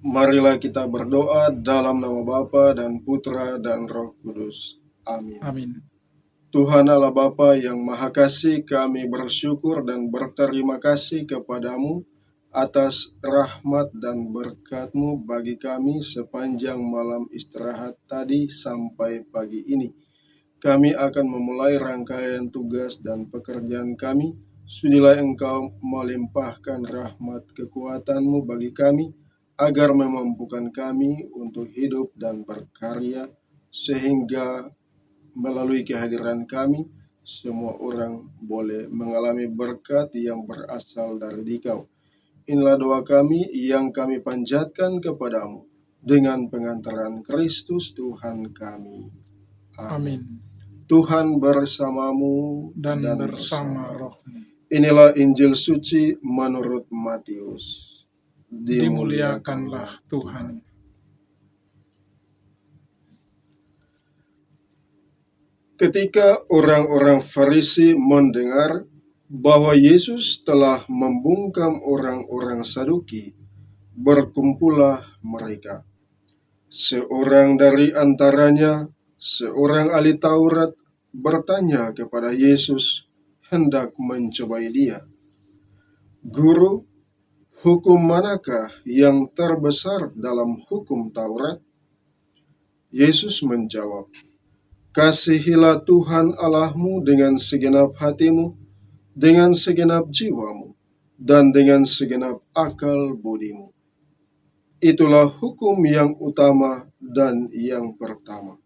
Marilah kita berdoa dalam nama Bapa dan Putra dan Roh Kudus. Amin. Amin. Tuhan Allah Bapa yang Maha Kasih, kami bersyukur dan berterima kasih kepadamu atas rahmat dan berkat-Mu bagi kami sepanjang malam istirahat tadi sampai pagi ini. Kami akan memulai rangkaian tugas dan pekerjaan kami. Sudilah Engkau melimpahkan rahmat kekuatan-Mu bagi kami, agar memampukan kami untuk hidup dan berkarya, sehingga melalui kehadiran kami, semua orang boleh mengalami berkat yang berasal dari Dikau. Inilah doa kami yang kami panjatkan kepadamu dengan pengantaran Kristus Tuhan kami. Amin. Tuhan bersamamu Dan bersama rohmu. Inilah Injil suci menurut Matius. Dimuliakanlah Tuhan. Ketika orang-orang Farisi mendengar bahwa Yesus telah membungkam orang-orang Saduki, berkumpullah mereka. Seorang dari antaranya, seorang ahli Taurat, bertanya kepada Yesus, hendak mencobai Dia, "Guru, hukum manakah yang terbesar dalam hukum Taurat?" Yesus menjawab, "Kasihilah Tuhan Allahmu dengan segenap hatimu, dengan segenap jiwamu, dan dengan segenap akal budimu. Itulah hukum yang utama dan yang pertama.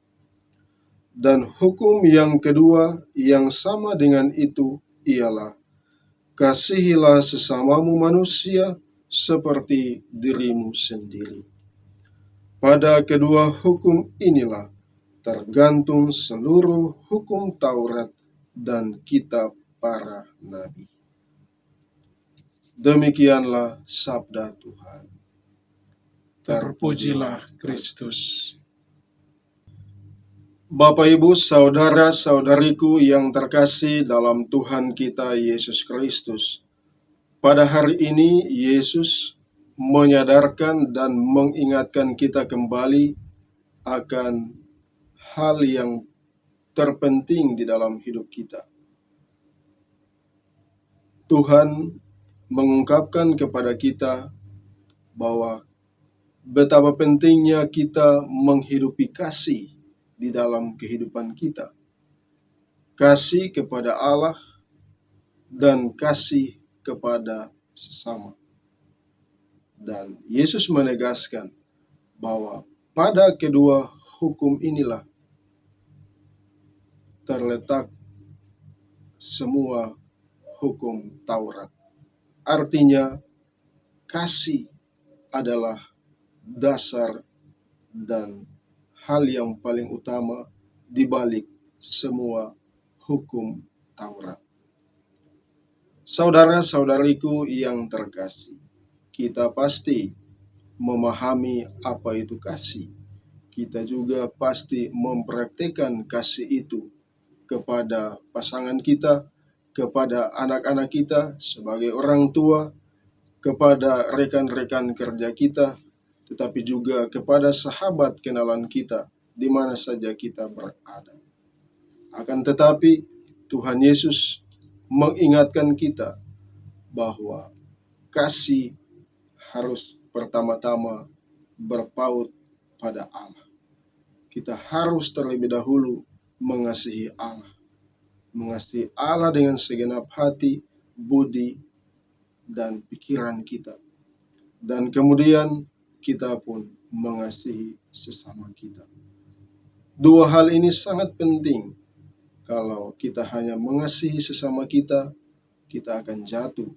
Dan hukum yang kedua yang sama dengan itu ialah, kasihilah sesamamu manusia seperti dirimu sendiri. Pada kedua hukum inilah tergantung seluruh hukum Taurat dan kitab para nabi." Demikianlah sabda Tuhan. Terpujilah Kristus. Bapak, Ibu, saudara-saudariku yang terkasih dalam Tuhan kita Yesus Kristus, pada hari ini Yesus menyadarkan dan mengingatkan kita kembali akan hal yang terpenting di dalam hidup kita. Tuhan mengungkapkan kepada kita bahwa betapa pentingnya kita menghidupi kasih di dalam kehidupan kita. Kasih kepada Allah dan kasih kepada sesama. Dan Yesus menegaskan bahwa pada kedua hukum inilah terletak semua hukum Taurat. Artinya, kasih adalah dasar dan hal yang paling utama di balik semua hukum Taurat. Saudara-saudariku yang terkasih, kita pasti memahami apa itu kasih. Kita juga pasti mempraktikkan kasih itu kepada pasangan kita, kepada anak-anak kita sebagai orang tua, kepada rekan-rekan kerja kita, tetapi juga kepada sahabat kenalan kita di mana saja kita berada. Akan tetapi Tuhan Yesus mengingatkan kita bahwa kasih harus pertama-tama berpaut pada Allah. Kita harus terlebih dahulu mengasihi Allah. Mengasihi Allah dengan segenap hati, budi, dan pikiran kita. Dan kemudian kita pun mengasihi sesama kita. Dua hal ini sangat penting. Kalau kita hanya mengasihi sesama kita, kita akan jatuh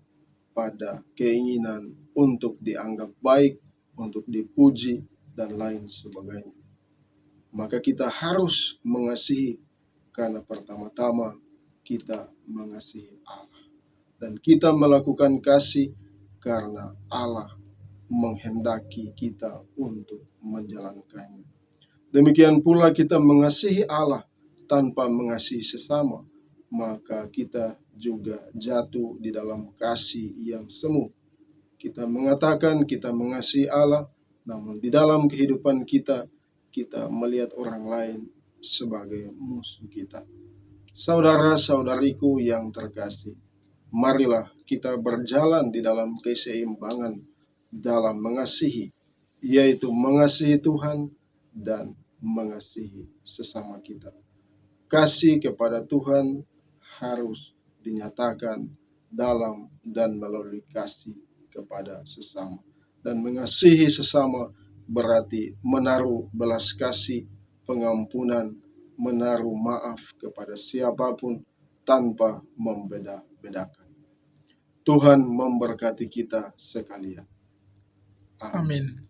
pada keinginan untuk dianggap baik, untuk dipuji, dan lain sebagainya. Maka kita harus mengasihi karena pertama-tama kita mengasihi Allah. Dan kita melakukan kasih karena Allah menghendaki kita untuk menjalankannya. Demikian pula kita mengasihi Allah tanpa mengasihi sesama, maka kita juga jatuh di dalam kasih yang semu. Kita mengatakan kita mengasihi Allah, namun di dalam kehidupan kita, kita melihat orang lain sebagai musuh kita. Saudara-saudariku yang terkasih, marilah kita berjalan di dalam keseimbangan dalam mengasihi, yaitu mengasihi Tuhan dan mengasihi sesama kita. Kasih kepada Tuhan harus dinyatakan dalam dan melalui kasih kepada sesama. Dan mengasihi sesama berarti menaruh belas kasih, pengampunan, menaruh maaf kepada siapapun tanpa membeda-bedakan. Tuhan memberkati kita sekalian. Amin.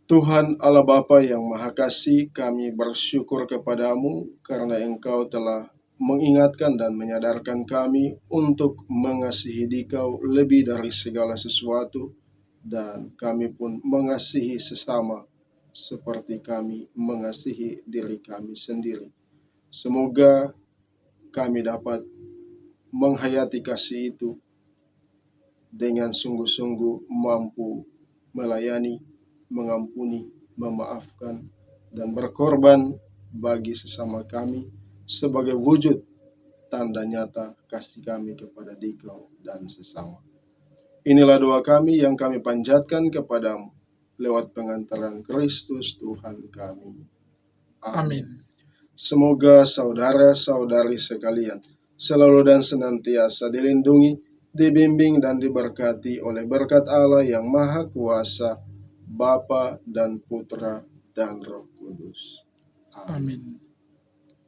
Tuhan Allah Bapa yang Maha Kasih, kami bersyukur kepadamu karena Engkau telah mengingatkan dan menyadarkan kami untuk mengasihi Dikau lebih dari segala sesuatu, dan kami pun mengasihi sesama seperti kami mengasihi diri kami sendiri. Semoga kami dapat menghayati kasih itu dengan sungguh-sungguh mampu melayani, mengampuni, memaafkan, dan berkorban bagi sesama kami sebagai wujud tanda nyata kasih kami kepada Dikau dan sesama. Inilah doa kami yang kami panjatkan kepadamu lewat pengantaran Kristus Tuhan kami. Amin. Semoga saudara-saudari sekalian selalu dan senantiasa dilindungi, dibimbing, dan diberkati oleh berkat Allah yang Maha Kuasa, Bapa dan Putra dan Roh Kudus. Amin.